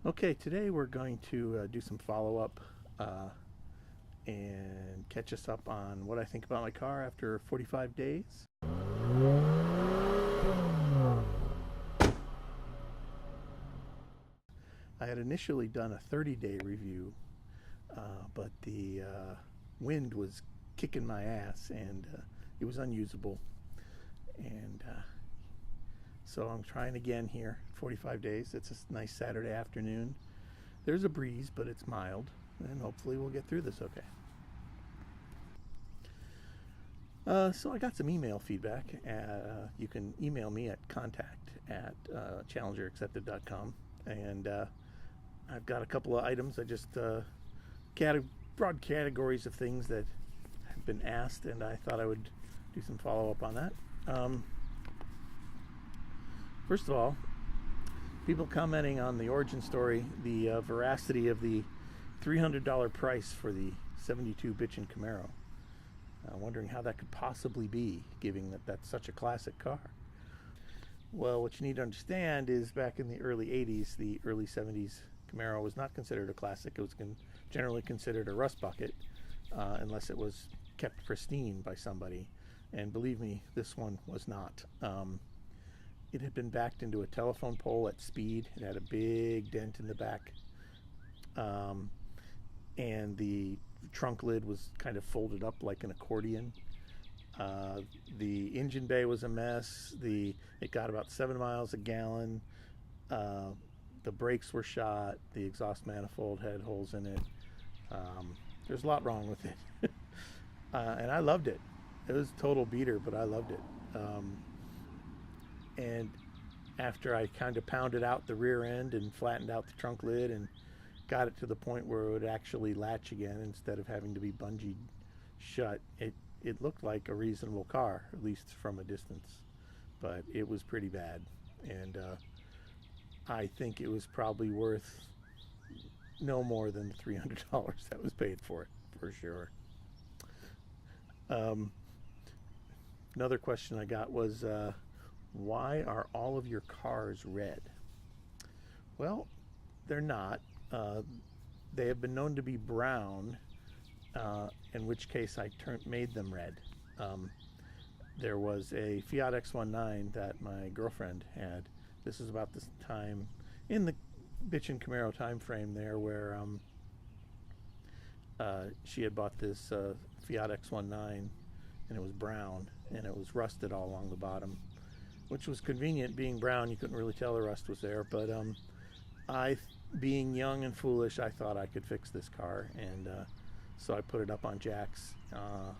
Okay, today we're going to do some follow-up and catch us up on what I think about my car after 45 days. I had initially done a 30-day review, but the wind was kicking my ass and it was unusable. And so I'm trying again here, 45 days. It's a nice Saturday afternoon. There's a breeze, but it's mild, and hopefully we'll get through this okay. So I got some email feedback. You can email me at contact@challengeraccepted.com, and I've got a couple of items. I just broad categories of things that have been asked, and I thought I would do some follow-up on that. First of all, people commenting on the origin story, the veracity of the $300 price for the 72 bitchin' Camaro. Wondering how that could possibly be, given that that's such a classic car. Well, what you need to understand is back in the early 80s, the early 70s, Camaro was not considered a classic. It was generally considered a rust bucket, unless it was kept pristine by somebody. And believe me, this one was not. It had been backed into a telephone pole at speed. It had a big dent in the back. And the trunk lid was kind of folded up like an accordion. The engine bay was a mess. It got about 7 miles a gallon. The brakes were shot. The exhaust manifold had holes in it. There's a lot wrong with it. And I loved it. It was a total beater, but I loved it. And after I kind of pounded out the rear end and flattened out the trunk lid and got it to the point where it would actually latch again instead of having to be bungeed shut, it looked like a reasonable car, at least from a distance. But it was pretty bad. And I think it was probably worth no more than the $300 that was paid for it, for sure. Another question I got was, why are all of your cars red? Well, they're not. They have been known to be brown, in which case I made them red. There was a Fiat X19 that my girlfriend had. This is about this time in the bitchin' Camaro time frame there, where she had bought this Fiat X19, and it was brown, and it was rusted all along the bottom, which was convenient. Being brown, you couldn't really tell the rust was there, but being young and foolish, I thought I could fix this car, and so I put it up on jacks on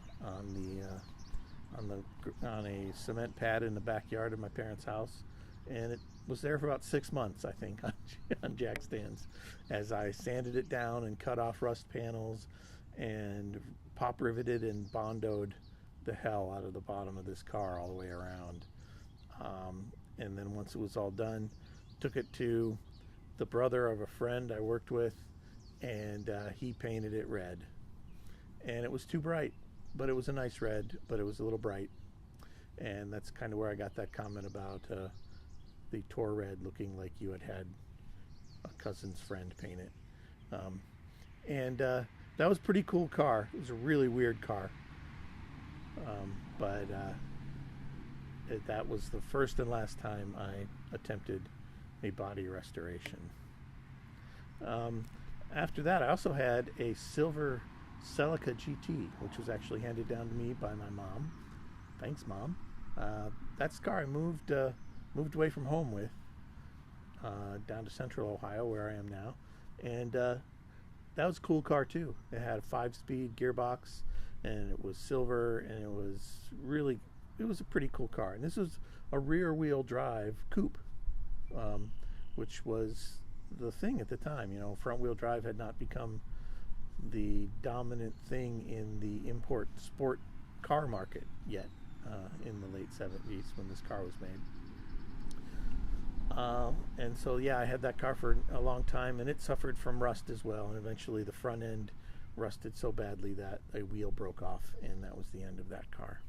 a cement pad in the backyard of my parents' house, and it was there for about 6 months, I think, on jack stands, as I sanded it down and cut off rust panels and pop riveted and bondoed the hell out of the bottom of this car all the way around. And then once it was all done, took it to the brother of a friend I worked with, and he painted it red. And it was too bright, but it was a nice red, but it was a little bright. And that's kind of where I got that comment about the Tor red looking like you had a cousin's friend paint it. And that was a pretty cool car. It was a really weird car. But that was the first and last time I attempted a body restoration. After that, I also had a silver Celica GT, which was actually handed down to me by my mom. Thanks, Mom. That's the car I moved away from home with, down to Central Ohio, where I am now. And that was a cool car too. It had a 5-speed gearbox, and it was silver, and it was a pretty cool car. And this was a rear-wheel drive coupe, which was the thing at the time. Front-wheel drive had not become the dominant thing in the import sport car market yet, in the late 70s when this car was made. And so, yeah, I had that car for a long time, and it suffered from rust as well. And eventually the front end rusted so badly that a wheel broke off, and that was the end of that car.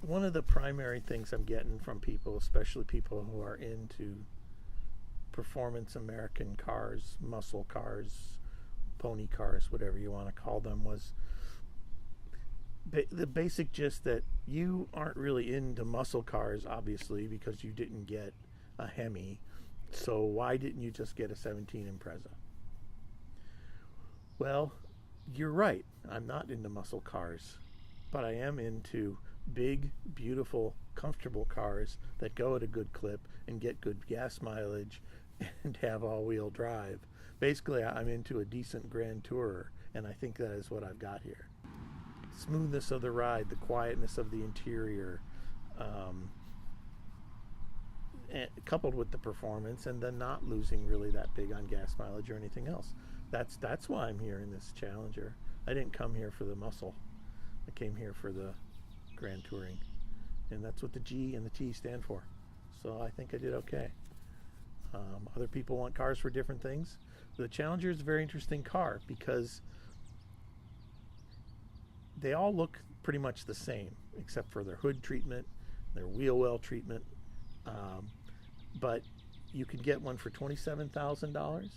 one of the primary things I'm getting from people, especially people who are into performance American cars, muscle cars, pony cars, whatever you want to call them, was the basic gist that you aren't really into muscle cars, obviously, because you didn't get a Hemi. So why didn't you just get a 17 Impreza? Well, you're right. I'm not into muscle cars, but I am into big, beautiful, comfortable cars that go at a good clip and get good gas mileage and have all-wheel drive. Basically, I'm into a decent Grand Tourer, and I think that is what I've got here. Smoothness of the ride, the quietness of the interior, coupled with the performance, and then not losing really that big on gas mileage or anything else. That's why I'm here in this Challenger. I didn't come here for the muscle. I came here for the Grand Touring, and that's what the G and the T stand for. So I think I did okay. Other people want cars for different things. The Challenger is a very interesting car because they all look pretty much the same, except for their hood treatment, their wheel well treatment. But you can get one for $27,000,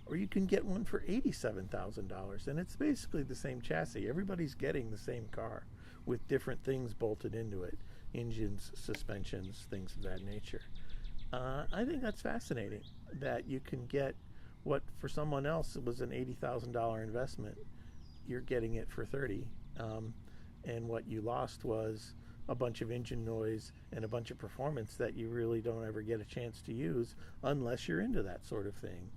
or you can get one for $87,000, and it's basically the same chassis. Everybody's getting the same car with different things bolted into it, engines, suspensions, things of that nature. I think that's fascinating, that you can get what for someone else was an $80,000 investment. You're getting it for $30,000, and what you lost was a bunch of engine noise and a bunch of performance that you really don't ever get a chance to use unless you're into that sort of thing.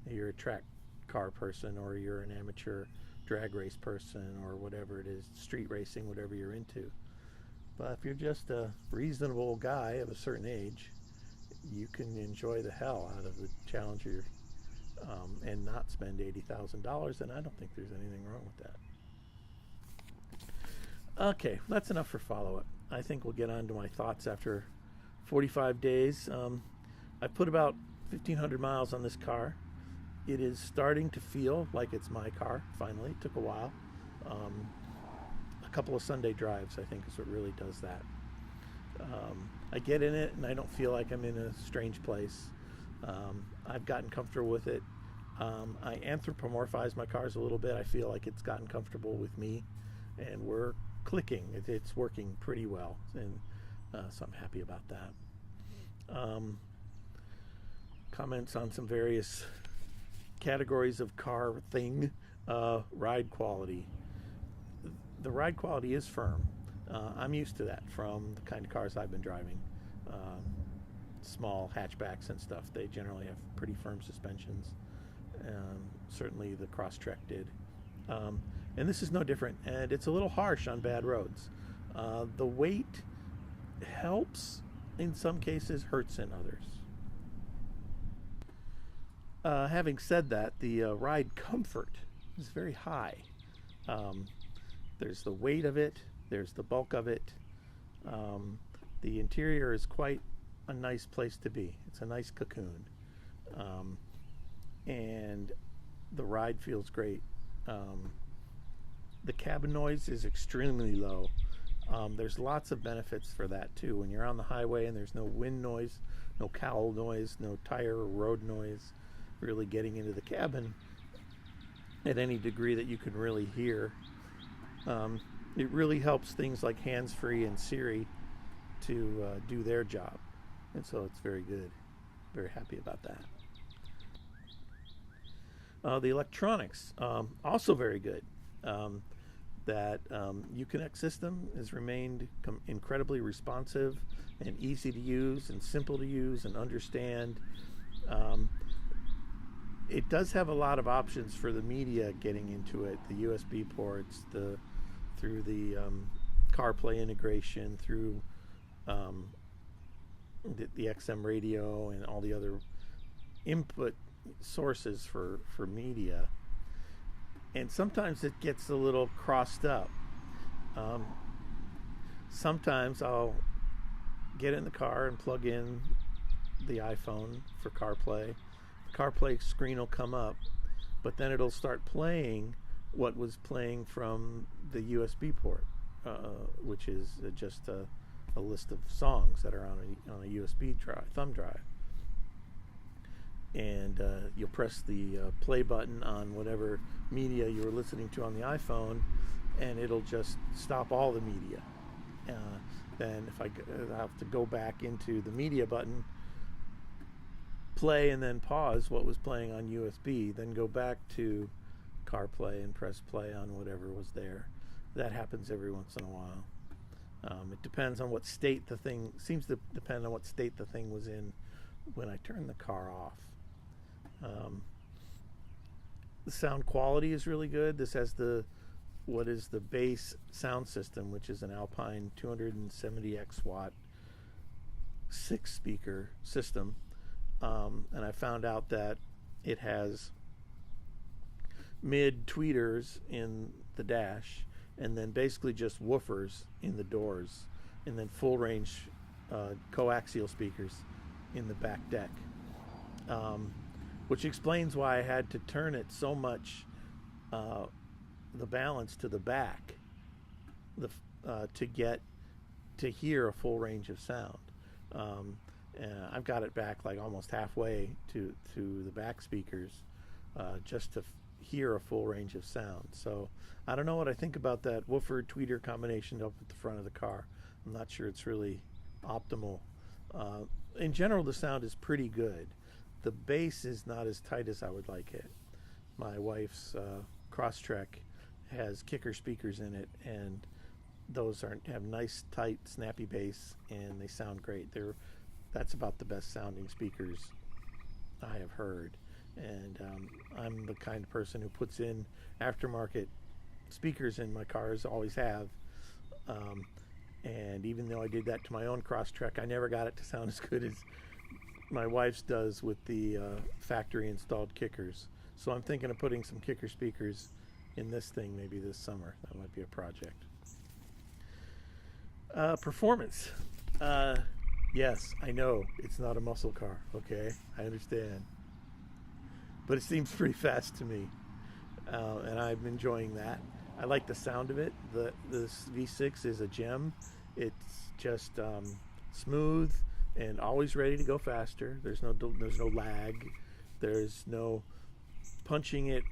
You're a track car person, or you're an amateur drag race person, or whatever it is, street racing, whatever you're into. But if you're just a reasonable guy of a certain age, you can enjoy the hell out of the Challenger and not spend $80,000, and I don't think there's anything wrong with that. Okay, that's enough for follow-up. I think we'll get on to my thoughts after 45 days. I put about 1,500 miles on this car. It is starting to feel like it's my car, finally. It took a while. A couple of Sunday drives, I think, is what really does that. I get in it, and I don't feel like I'm in a strange place. I've gotten comfortable with it. I anthropomorphize my cars a little bit. I feel like it's gotten comfortable with me, and we're clicking. It's working pretty well, and so I'm happy about that. Comments on some various categories of car thing. Ride quality. The ride quality is firm. I'm used to that from the kind of cars I've been driving. Small hatchbacks and stuff, they generally have pretty firm suspensions. Certainly the Crosstrek did. And this is no different, and it's a little harsh on bad roads. The weight helps in some cases, hurts in others. Having said that, the ride comfort is very high. There's the weight of it, there's the bulk of it. The interior is quite a nice place to be. It's a nice cocoon. And the ride feels great. The cabin noise is extremely low. There's lots of benefits for that too. When you're on the highway and there's no wind noise, no cowl noise, no tire or road noise really getting into the cabin at any degree that you can really hear. It really helps things like hands-free and Siri to do their job. And so it's very good. Very happy about that. The electronics, also very good. That Uconnect system has remained incredibly responsive and easy to use and simple to use and understand. It does have a lot of options for the media getting into it, the USB ports, through the CarPlay integration, through the XM radio and all the other input sources for media. And sometimes it gets a little crossed up. Sometimes I'll get in the car and plug in the iPhone for CarPlay. The CarPlay screen will come up, but then it'll start playing what was playing from the USB port, which is just a list of songs that are on a USB drive, thumb drive. And you'll press the play button on whatever media you were listening to on the iPhone, and it'll just stop all the media. Then if I have to go back into the media button, play and then pause what was playing on USB, then go back to CarPlay and press play on whatever was there. That happens every once in a while. It depends on what state the thing, seems to depend on what state the thing was in when I turned the car off. The sound quality is really good. This has what is the base sound system, which is an Alpine 270x watt 6-speaker system. And I found out that it has mid tweeters in the dash, and then basically just woofers in the doors, and then full range coaxial speakers in the back deck. Which explains why I had to turn it so much, the balance to the back, to get to hear a full range of sound. I've got it back like almost halfway to the back speakers, just to hear a full range of sound. So I don't know what I think about that woofer tweeter combination up at the front of the car. I'm not sure it's really optimal. In general, the sound is pretty good. The bass is not as tight as I would like it. My wife's Crosstrek has kicker speakers in it, and those have nice, tight, snappy bass, and they sound great. That's about the best sounding speakers I have heard. And I'm the kind of person who puts in aftermarket speakers in my cars, always have. And even though I did that to my own Crosstrek, I never got it to sound as good as my wife's does with the factory installed kickers. So I'm thinking of putting some kicker speakers in this thing maybe this summer. That might be a project. Performance. Yes, I know it's not a muscle car. Okay, I understand. But it seems pretty fast to me. And I'm enjoying that. I like the sound of it. This V6 is a gem. It's just smooth and always ready to go faster. There's no lag. There's no punching it,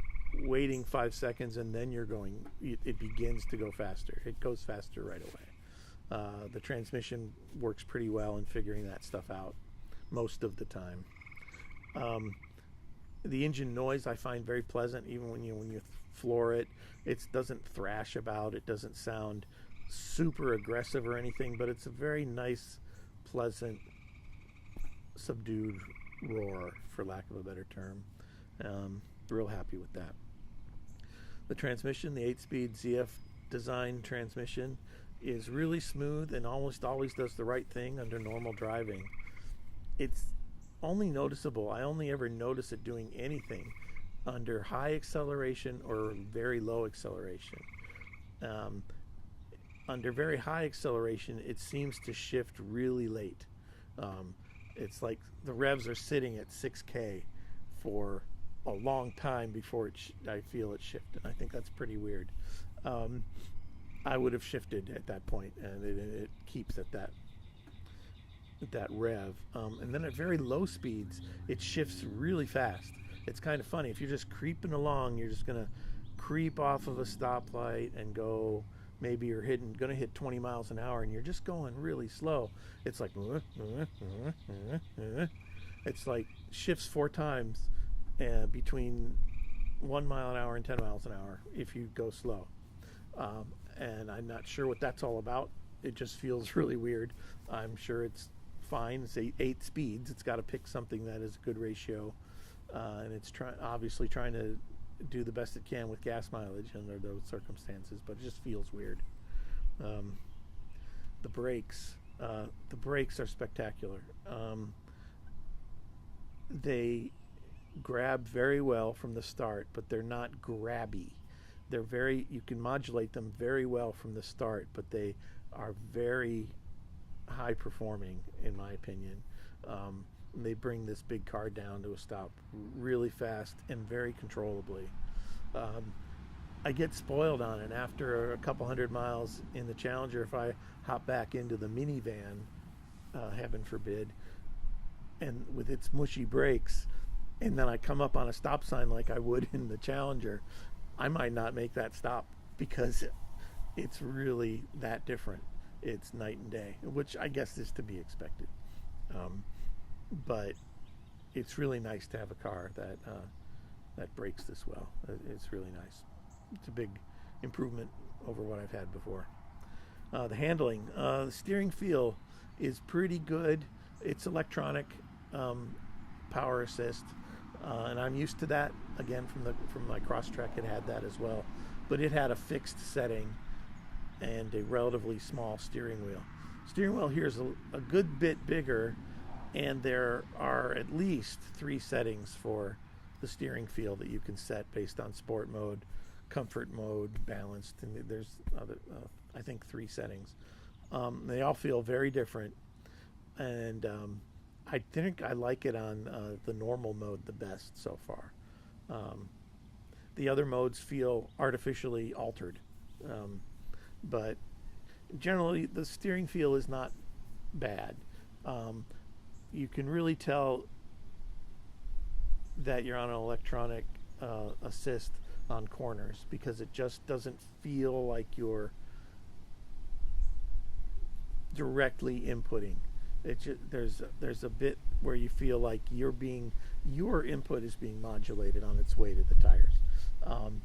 waiting 5 seconds, and then you're going. It begins to go faster. It goes faster right away. The transmission works pretty well in figuring that stuff out most of the time. The engine noise I find very pleasant, even when you floor it. It doesn't thrash about. It doesn't sound super aggressive or anything, but it's a very nice, pleasant, subdued roar, for lack of a better term. Real happy with that. The transmission, the 8-speed ZF design transmission, is really smooth and almost always does the right thing under normal driving. It's only noticeable, I only ever notice it doing anything under high acceleration or very low acceleration. Under very high acceleration, it seems to shift really late. It's like the revs are sitting at 6K for a long time before I feel it shift, and I think that's pretty weird. I would have shifted at that point, and it keeps at that rev. And then at very low speeds, it shifts really fast. It's kind of funny. If you're just creeping along, you're just going to creep off of a stoplight and go, maybe you're going to hit 20 miles an hour, and you're just going really slow. It's like, it's like shifts 4 times between 1 mile an hour and 10 miles an hour if you go slow. And I'm not sure what that's all about. It just feels really weird. I'm sure it's fine. It's 8 speeds. It's got to pick something that is a good ratio. And it's obviously trying to do the best it can with gas mileage under those circumstances, but it just feels weird. The brakes are spectacular. They grab very well from the start, but they're not grabby. You can modulate them very well from the start, but they are very high performing, in my opinion. They bring this big car down to a stop really fast and very controllably. I get spoiled on it. After a couple hundred miles in the Challenger, if I hop back into the minivan, heaven forbid, and with its mushy brakes, and then I come up on a stop sign like I would in the Challenger, I might not make that stop because it's really that different. It's night and day, which I guess is to be expected. But it's really nice to have a car that brakes this well. It's really nice. It's a big improvement over what I've had before. The handling, the steering feel is pretty good. It's electronic power assist, and I'm used to that. Again, from my Crosstrek, it had that as well, but it had a fixed setting and a relatively small steering wheel. Steering wheel here is a good bit bigger, and there are at least 3 settings for the steering feel that you can set based on sport mode, comfort mode, balanced, and there's other, I think 3 settings. They all feel very different, and I think I like it on the normal mode the best so far. The other modes feel artificially altered, but generally the steering feel is not bad. You can really tell that you're on an electronic assist on corners because it just doesn't feel like you're directly inputting. There's a bit where you feel like your input is being modulated on its way to the tires, and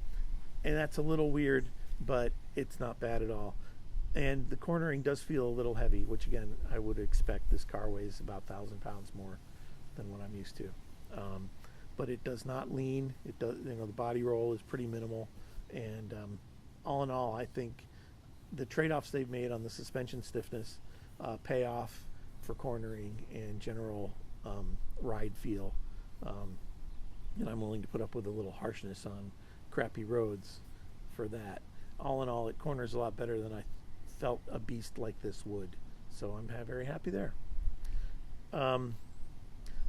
that's a little weird, but it's not bad at all. And the cornering does feel a little heavy, which again I would expect. This car weighs about 1,000 pounds more than what I'm used to, but it does not lean. It does, the body roll is pretty minimal, and all in all, I think the trade-offs they've made on the suspension stiffness pay off for cornering and general ride feel, and I'm willing to put up with a little harshness on crappy roads for that. All in all, it corners a lot better than I felt a beast like this would, so I'm very happy there.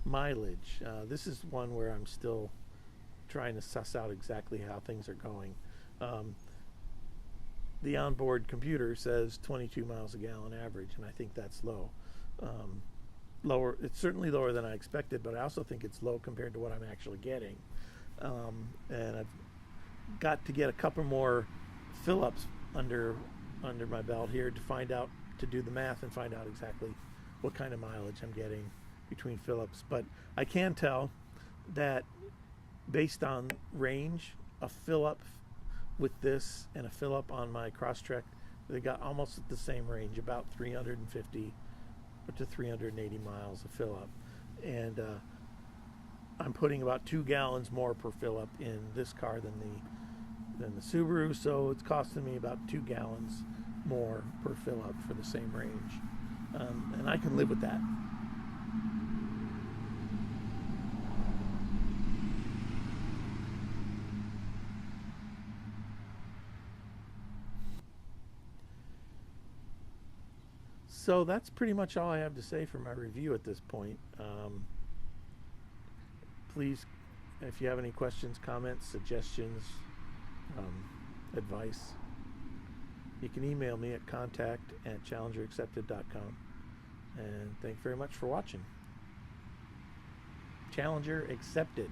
Mileage, this is one where I'm still trying to suss out exactly how things are going. The onboard computer says 22 miles a gallon average, and I think that's low. Lower, it's certainly lower than I expected, but I also think it's low compared to what I'm actually getting. And I've got to get a couple more fill-ups under my belt here to do the math and find out exactly what kind of mileage I'm getting between fill-ups. But I can tell that based on range, a fill-up with this and a fill-up on my Crosstrek, they got almost the same range, about 350 to 380 miles of fill-up. And I'm putting about 2 gallons more per fill-up in this car than the Subaru, so it's costing me about 2 gallons more per fill-up for the same range. And I can live with that. So that's pretty much all I have to say for my review at this point. Please, if you have any questions, comments, suggestions, advice, you can email me at contact@challengeraccepted.com. And thank you very much for watching. Challenger accepted.